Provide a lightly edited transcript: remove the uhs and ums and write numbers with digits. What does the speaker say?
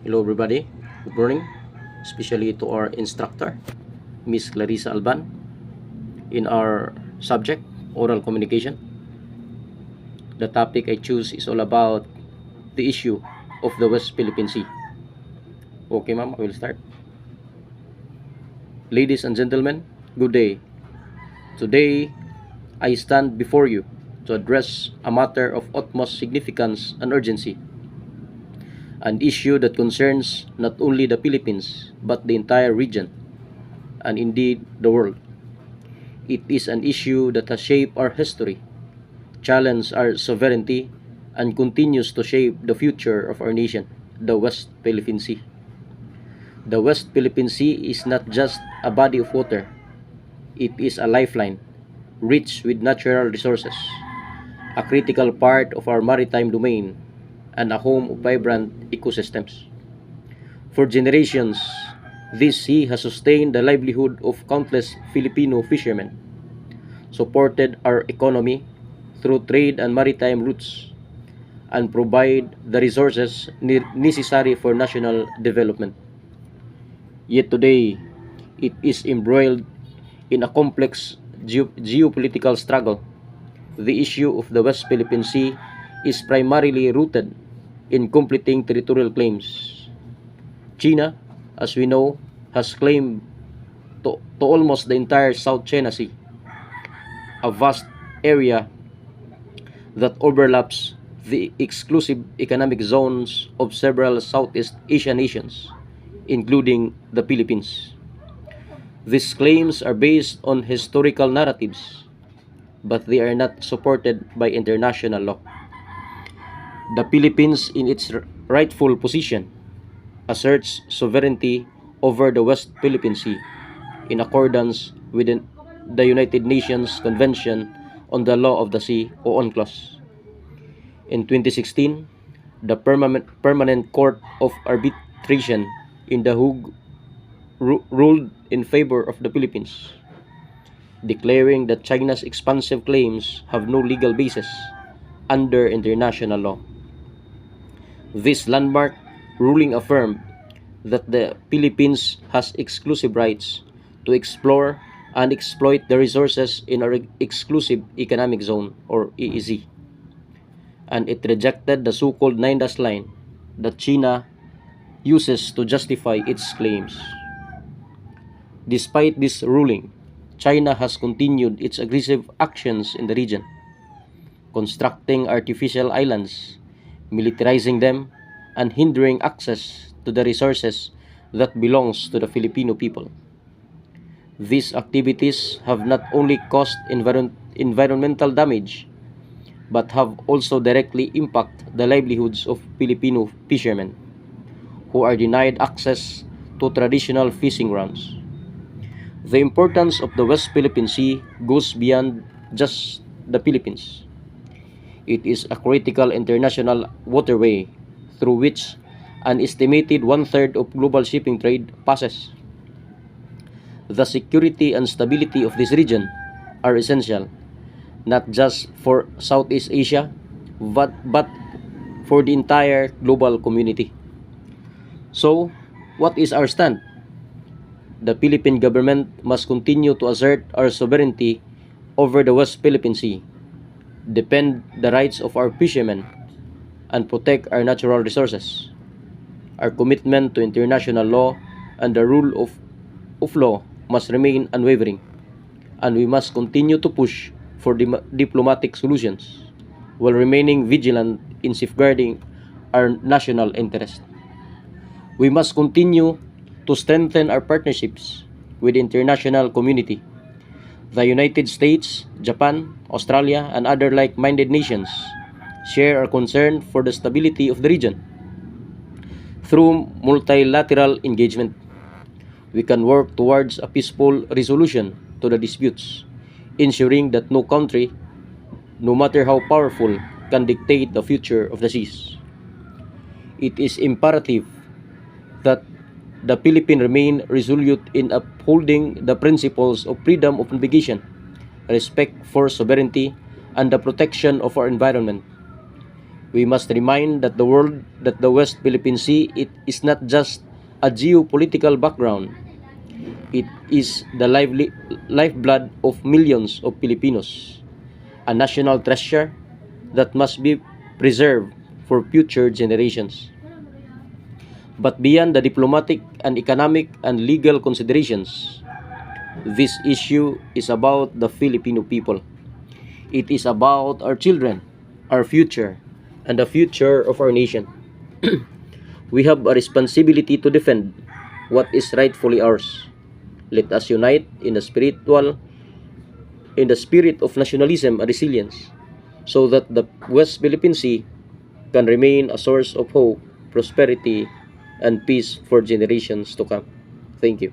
Hello everybody, good morning, especially to our instructor, Miss Clarissa Alban, in our subject, oral communication. The topic I choose is all about the issue of the West Philippine Sea. Okay ma'am, I will start. Ladies and gentlemen, good day. Today, I stand before you to address a matter of utmost significance and urgency. An issue that concerns not only the Philippines but the entire region and indeed the world. It is an issue that has shaped our history, challenged our sovereignty, and continues to shape the future of our nation, the West Philippine Sea. The West Philippine Sea is not just a body of water, it is a lifeline, rich with natural resources, a critical part of our maritime domain, and a home of vibrant ecosystems. For generations, this sea has sustained the livelihood of countless Filipino fishermen, supported our economy through trade and maritime routes, and provide the resources necessary for national development. Yet today, it is embroiled in a complex geopolitical struggle. The issue of the West Philippine Sea is primarily rooted in competing territorial claims. China, as we know, has claimed to almost the entire South China Sea, a vast area that overlaps the exclusive economic zones of several Southeast Asian nations, including the Philippines. These claims are based on historical narratives, but they are not supported by international law. The Philippines, in its rightful position, asserts sovereignty over the West Philippine Sea in accordance with the United Nations Convention on the Law of the Sea, o UNCLOS. In 2016, the Permanent Court of Arbitration in The Hague ruled in favor of the Philippines, declaring that China's expansive claims have no legal basis under international law. This landmark ruling affirmed that the Philippines has exclusive rights to explore and exploit the resources in our exclusive economic zone, or EEZ, and it rejected the so-called nine-dash line that China uses to justify its claims. Despite this ruling, China has continued its aggressive actions in the region, constructing artificial islands, militarizing them, and hindering access to the resources that belongs to the Filipino people. These activities have not only caused environmental damage, but have also directly impacted the livelihoods of Filipino fishermen, who are denied access to traditional fishing grounds. The importance of the West Philippine Sea goes beyond just the Philippines. It is a critical international waterway through which an estimated one-third of global shipping trade passes. The security and stability of this region are essential, not just for Southeast Asia, but for the entire global community. So, what is our stand? The Philippine government must continue to assert our sovereignty over the West Philippine Sea, defend the rights of our fishermen, and protect our natural resources. Our commitment to international law and the rule of law must remain unwavering, and we must continue to push for diplomatic solutions while remaining vigilant in safeguarding our national interest. We must continue to strengthen our partnerships with the international community. The United States, Japan, Australia, and other like-minded nations share our concern for the stability of the region. Through multilateral engagement, we can work towards a peaceful resolution to the disputes, ensuring that no country, no matter how powerful, can dictate the future of the seas. It is imperative that the Philippines remain resolute in upholding the principles of freedom of navigation, respect for sovereignty, and the protection of our environment. We must remind that the West Philippine Sea, it is not just a geopolitical background. It is the lifeblood of millions of Filipinos, a national treasure that must be preserved for future generations. But beyond the diplomatic and economic and legal considerations, this issue is about the Filipino people. It is about our children, our future, and the future of our nation. We have a responsibility to defend what is rightfully ours. Let us unite in the spirit of nationalism and resilience, so that the West Philippine Sea can remain a source of hope, prosperity, and peace for generations to come. Thank you.